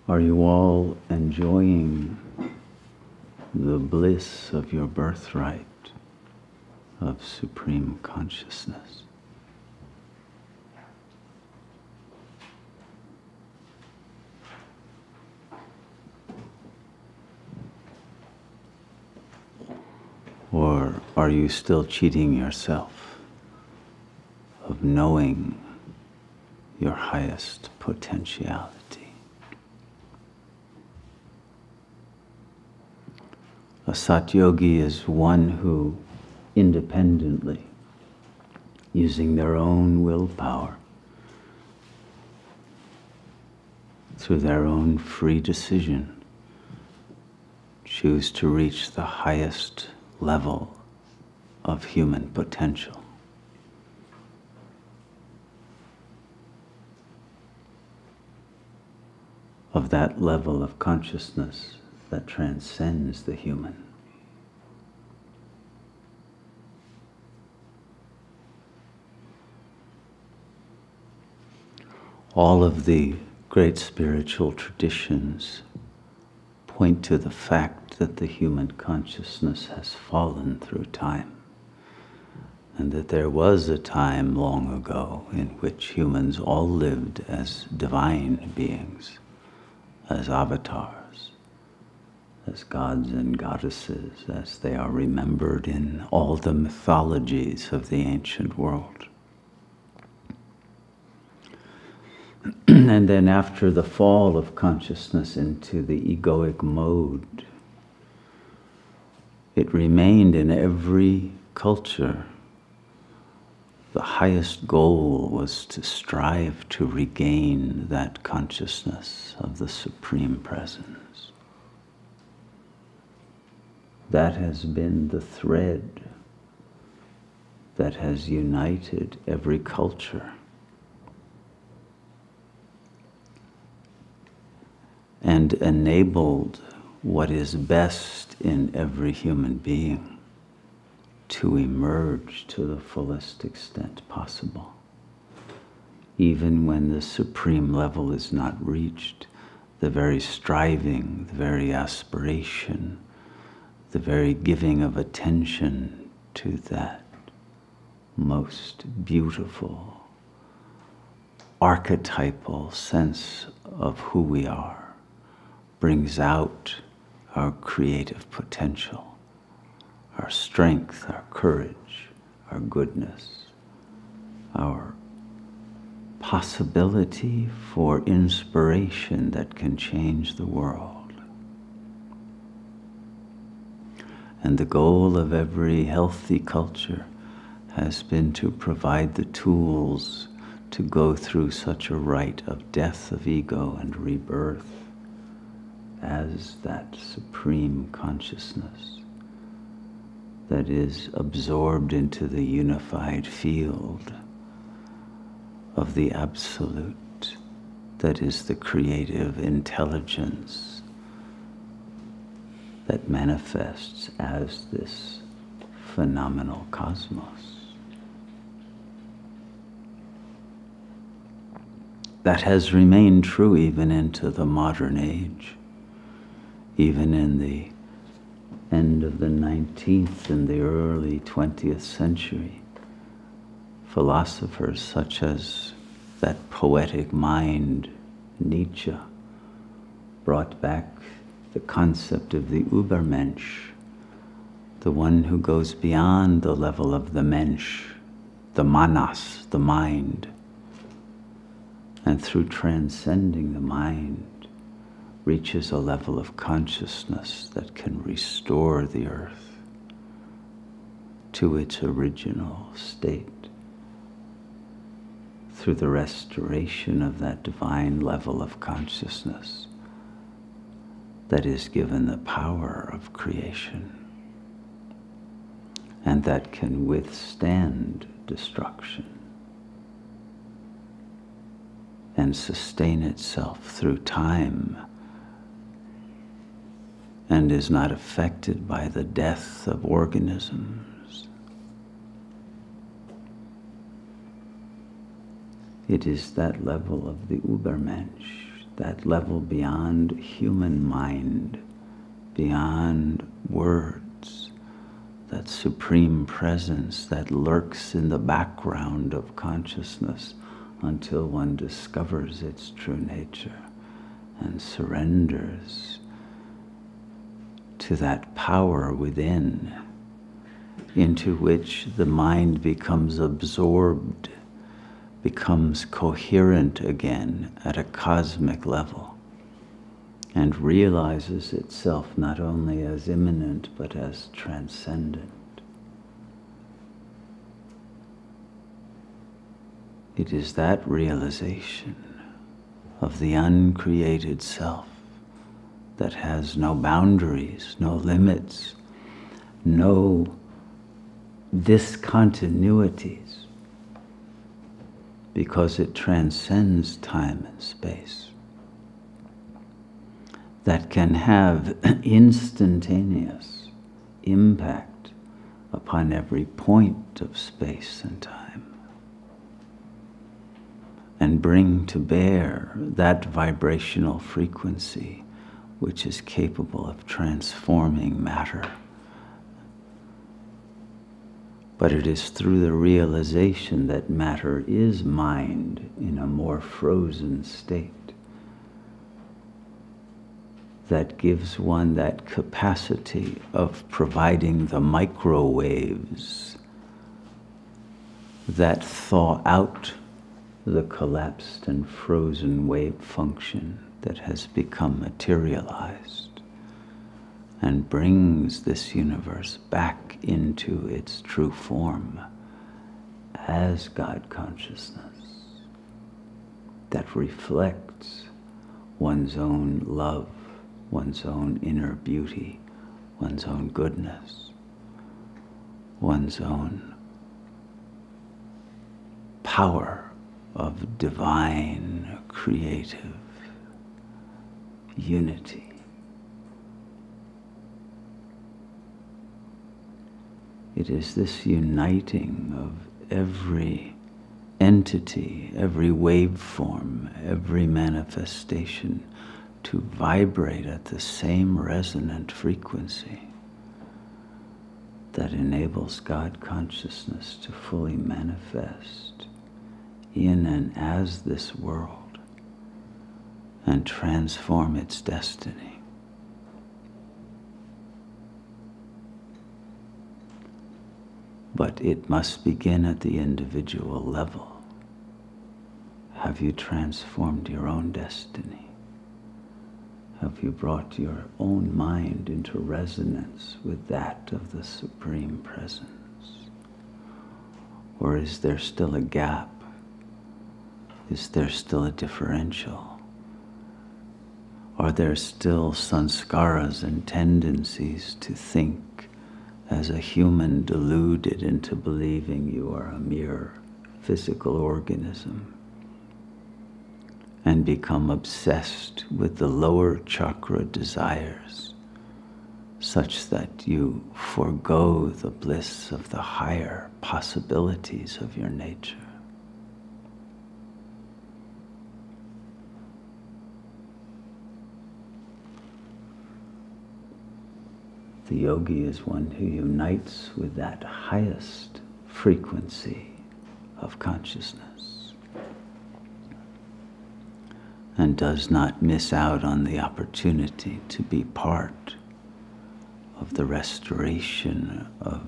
Are you all enjoying the bliss of your birthright of supreme consciousness? Or are you still cheating yourself of knowing your highest potentiality? A Satyogi is one who, independently, using their own willpower, through their own free decision, choose to reach the highest level of human potential. Of that level of consciousness that transcends the human. All of the great spiritual traditions point to the fact that the human consciousness has fallen through time, and that there was a time long ago in which humans all lived as divine beings, as avatars, as gods and goddesses, as they are remembered in all the mythologies of the ancient world. And then after the fall of consciousness into the egoic mode, it remained in every culture. The highest goal was to strive to regain that consciousness of the Supreme Presence. That has been the thread that has united every culture. And enabled what is best in every human being to emerge to the fullest extent possible. Even when the supreme level is not reached, the very striving, the very aspiration, the very giving of attention to that most beautiful, archetypal sense of who we are brings out our creative potential, our strength, our courage, our goodness, our possibility for inspiration that can change the world. And the goal of every healthy culture has been to provide the tools to go through such a rite of death of ego and rebirth as that supreme consciousness that is absorbed into the unified field of the Absolute, that is the creative intelligence that manifests as this phenomenal cosmos. That has remained true even into the modern age. Even in the end of the 19th and the early 20th century, philosophers such as that poetic mind, Nietzsche, brought back the concept of the Übermensch, the one who goes beyond the level of the Mensch, the Manas, the mind, and through transcending the mind, reaches a level of consciousness that can restore the earth to its original state through the restoration of that divine level of consciousness that is given the power of creation and that can withstand destruction and sustain itself through time and is not affected by the death of organisms. It is that level of the Übermensch that level beyond human mind, beyond words, that supreme presence that lurks in the background of consciousness until one discovers its true nature and surrenders to that power within, into which the mind becomes absorbed, becomes coherent again at a cosmic level, and realizes itself not only as immanent but as transcendent. It is that realization of the uncreated self that has no boundaries, no limits, no discontinuities, because it transcends time and space, that can have instantaneous impact upon every point of space and time, and bring to bear that vibrational frequency which is capable of transforming matter. But it is through the realization that matter is mind in a more frozen state that gives one that capacity of providing the microwaves that thaw out the collapsed and frozen wave function that has become materialized, and brings this universe back into its true form as God consciousness that reflects one's own love, one's own inner beauty, one's own goodness, one's own power of divine creative unity. It is this uniting of every entity, every waveform, every manifestation to vibrate at the same resonant frequency that enables God consciousness to fully manifest in and as this world and transform its destiny. But it must begin at the individual level. Have you transformed your own destiny? Have you brought your own mind into resonance with that of the Supreme Presence? Or is there still a gap? Is there still a differential? Are there still sanskaras and tendencies to think as a human deluded into believing you are a mere physical organism, and become obsessed with the lower chakra desires, such that you forego the bliss of the higher possibilities of your nature? The yogi is one who unites with that highest frequency of consciousness and does not miss out on the opportunity to be part of the restoration of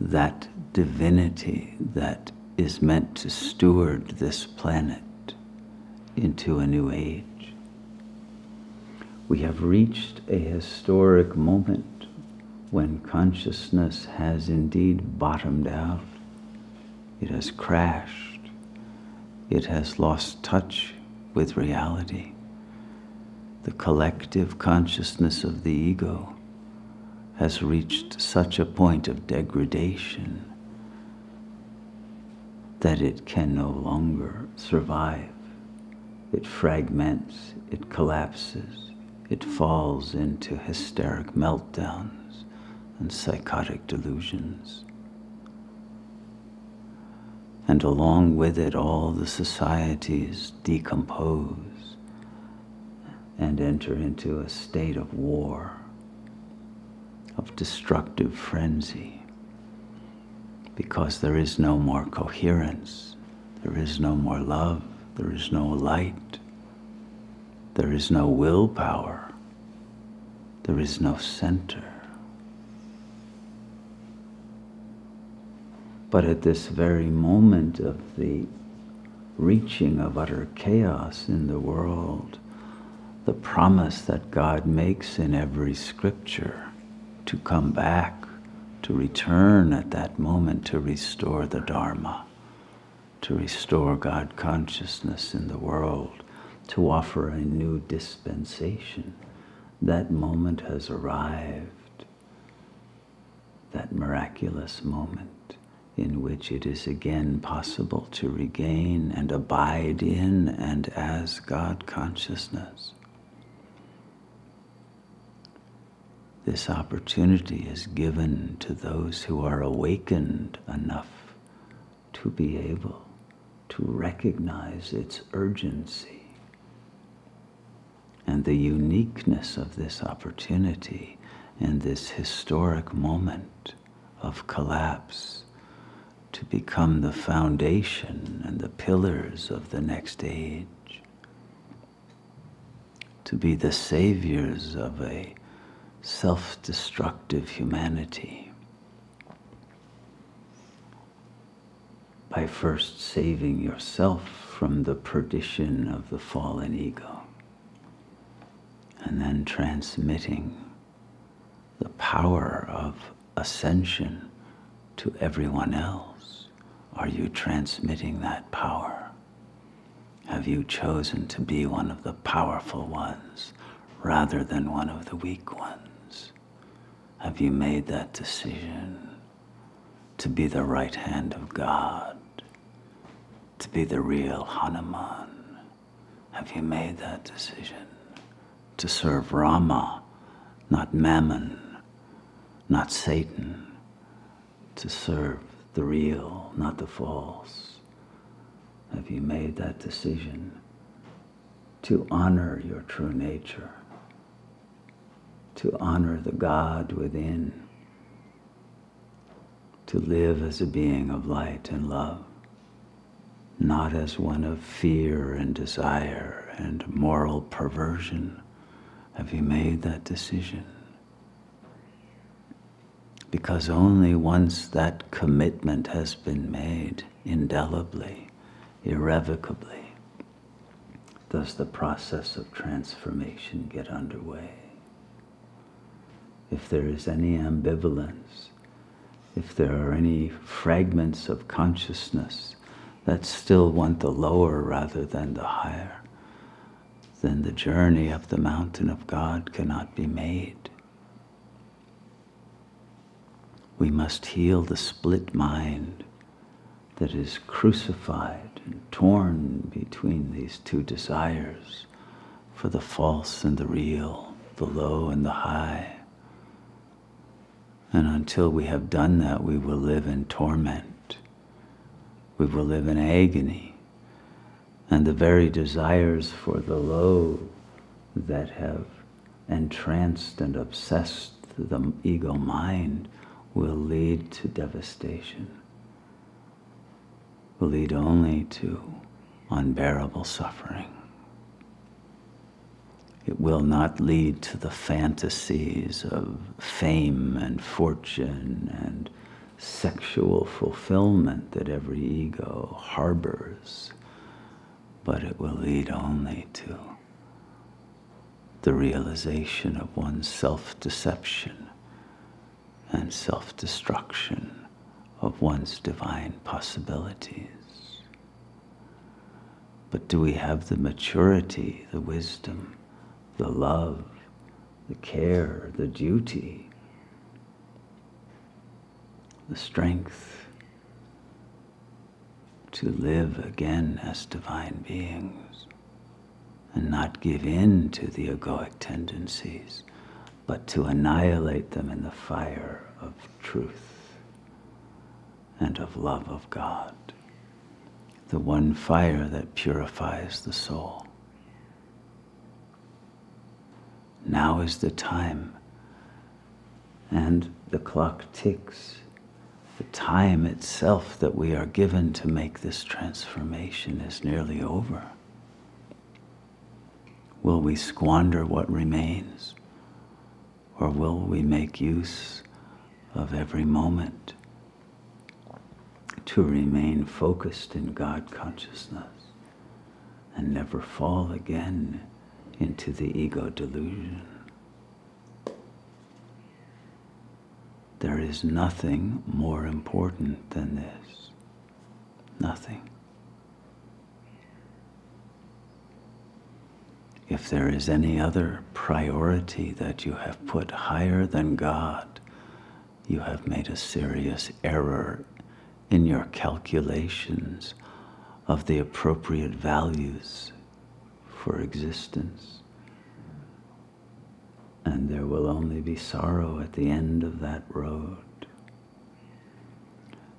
that divinity that is meant to steward this planet into a new age. We have reached a historic moment when consciousness has indeed bottomed out. It has crashed. It has lost touch with reality. The collective consciousness of the ego has reached such a point of degradation that it can no longer survive. It fragments, it collapses, it falls into hysteric meltdowns and psychotic delusions. and along with it all the societies decompose and enter into a state of war, of destructive frenzy, because there is no more coherence, there is no more love, there is no light, there is no willpower, there is no center. But at this very moment of the reaching of utter chaos in the world, the promise that God makes in every scripture to come back, to return at that moment to restore the Dharma, to restore God consciousness in the world, to offer a new dispensation. That moment has arrived, that miraculous moment in which it is again possible to regain and abide in and as God consciousness. This opportunity is given to those who are awakened enough to be able to recognize its urgency and the uniqueness of this opportunity in this historic moment of collapse, to become the foundation and the pillars of the next age, to be the saviors of a self-destructive humanity by first saving yourself from the perdition of the fallen ego, and then transmitting the power of ascension to everyone else. Are you transmitting that power? Have you chosen to be one of the powerful ones rather than one of the weak ones? Have you made that decision to be the right hand of God, to be the real Hanuman? Have you made that decision to serve Rama, not Mammon, not Satan, to serve the real, not the false? Have you made that decision to honor your true nature, to honor the God within, to live as a being of light and love, not as one of fear and desire and moral perversion? Have you made that decision? Because only once that commitment has been made indelibly, irrevocably, does the process of transformation get underway. If there is any ambivalence, if there are any fragments of consciousness that still want the lower rather than the higher, then the journey up the mountain of God cannot be made. We must heal the split mind that is crucified and torn between these two desires for the false and the real, the low and the high. And until we have done that, we will live in torment. We will live in agony. And the very desires for the low that have entranced and obsessed the ego mind will lead to devastation, will lead only to unbearable suffering. It will not lead to the fantasies of fame and fortune and sexual fulfillment that every ego harbors, but it will lead only to the realization of one's self-deception and self-destruction of one's divine possibilities. But do we have the maturity, the wisdom, the love, the care, the duty, the strength to live again as divine beings and not give in to the egoic tendencies, but to annihilate them in the fire of truth and of love of God? the one fire that purifies the soul. Now is the time, and the clock ticks. The time itself that we are given to make this transformation is nearly over. Will we squander what remains, or will we make use of every moment to remain focused in God consciousness and never fall again into the ego delusion? There is nothing more important than this. Nothing. If there is any other priority that you have put higher than God, you have made a serious error in your calculations of the appropriate values for existence. And there will only be sorrow at the end of that road.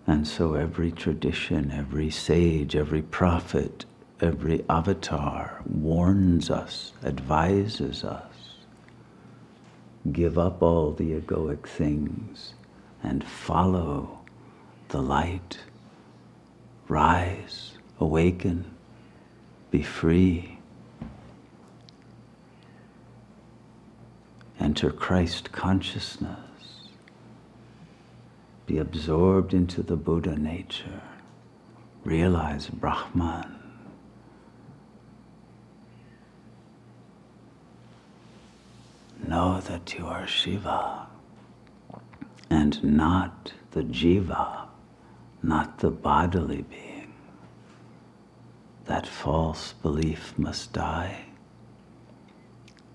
And so every tradition, every sage, every prophet, every avatar warns us, advises us, give up all the egoic things and follow the light. Rise, awaken, be free. Enter Christ consciousness. Be absorbed into the Buddha nature. Realize Brahman. Know that you are Shiva and not the Jiva, not the bodily being. That false belief must die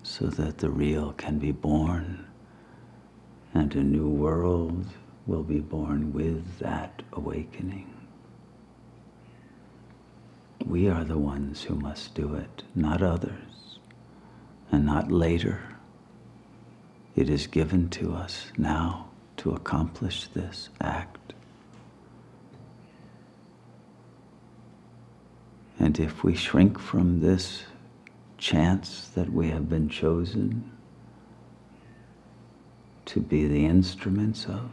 so that the real can be born, and a new world will be born with that awakening. We are the ones who must do it, not others, and not later. It is given to us now to accomplish this act. And if we shrink from this chance that we have been chosen to be the instruments of,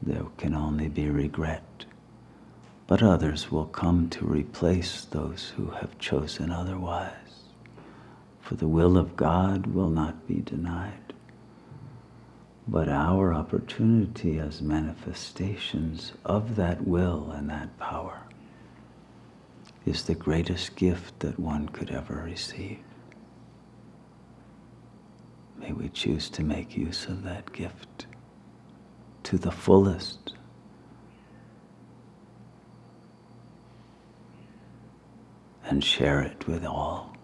there can only be regret. But others will come to replace those who have chosen otherwise. For the will of God will not be denied. But our opportunity as manifestations of that will and that power is the greatest gift that one could ever receive. May we choose to make use of that gift to the fullest. And share it with all,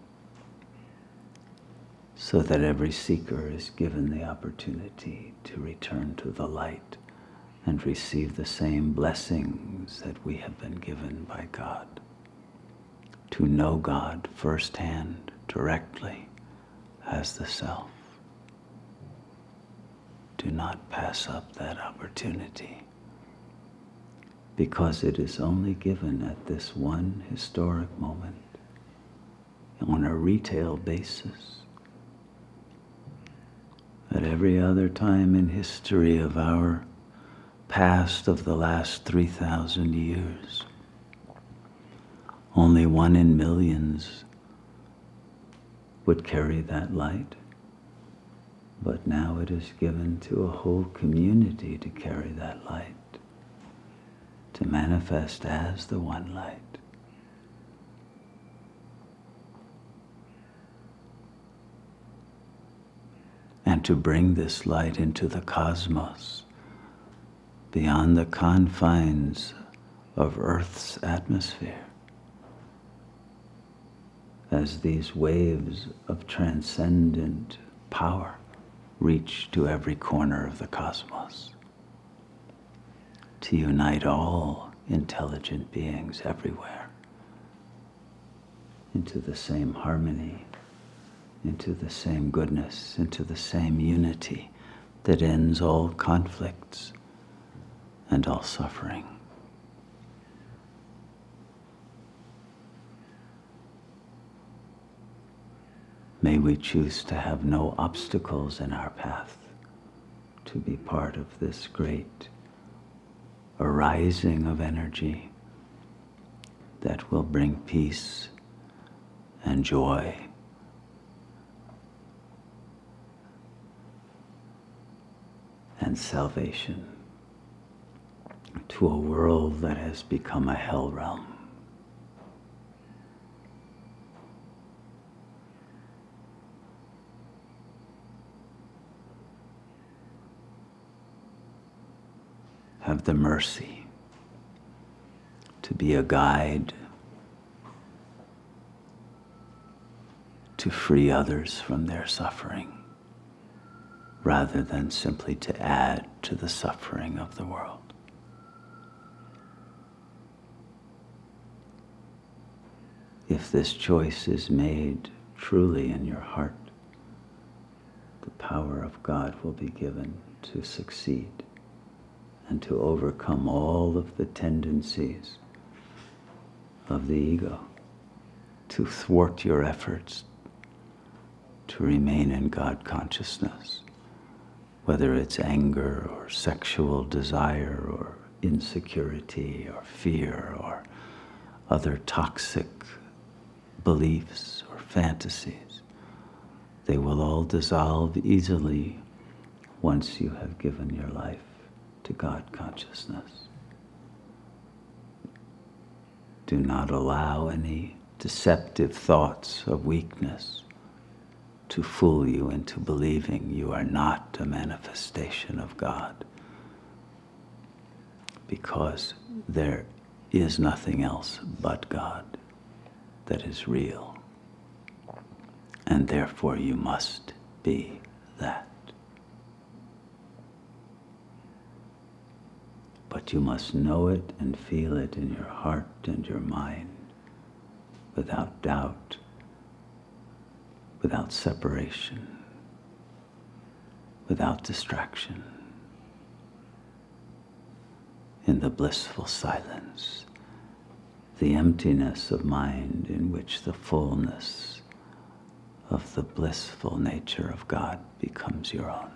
so that every seeker is given the opportunity to return to the light and receive the same blessings that we have been given by God. To know God firsthand, directly, as the self. Do not pass up that opportunity, because it is only given at this one historic moment, on a retail basis. At every other time in history of our past, of the last 3,000 years, only 1 in millions would carry that light. But now it is given to a whole community to carry that light, to manifest as the one light. And to bring this light into the cosmos, beyond the confines of Earth's atmosphere, as these waves of transcendent power reach to every corner of the cosmos, to unite all intelligent beings everywhere into the same harmony, into the same goodness, into the same unity that ends all conflicts and all suffering. may we choose to have no obstacles in our path, to be part of this great arising of energy that will bring peace and joy and salvation to a world that has become a hell realm. Have the mercy to be a guide to free others from their suffering, rather than simply to add to the suffering of the world. If this choice is made truly in your heart, the power of God will be given to succeed and to overcome all of the tendencies of the ego to thwart your efforts to remain in God consciousness, whether it's anger or sexual desire or insecurity or fear or other toxic beliefs or fantasies. They will all dissolve easily once you have given your life to God consciousness. Do not allow any deceptive thoughts of weakness to fool you into believing you are not a manifestation of God, because there is nothing else but God that is real, and therefore you must be that. But you must know it and feel it in your heart and your mind without doubt, without separation, without distraction, in the blissful silence, the emptiness of mind in which the fullness of the blissful nature of God becomes your own.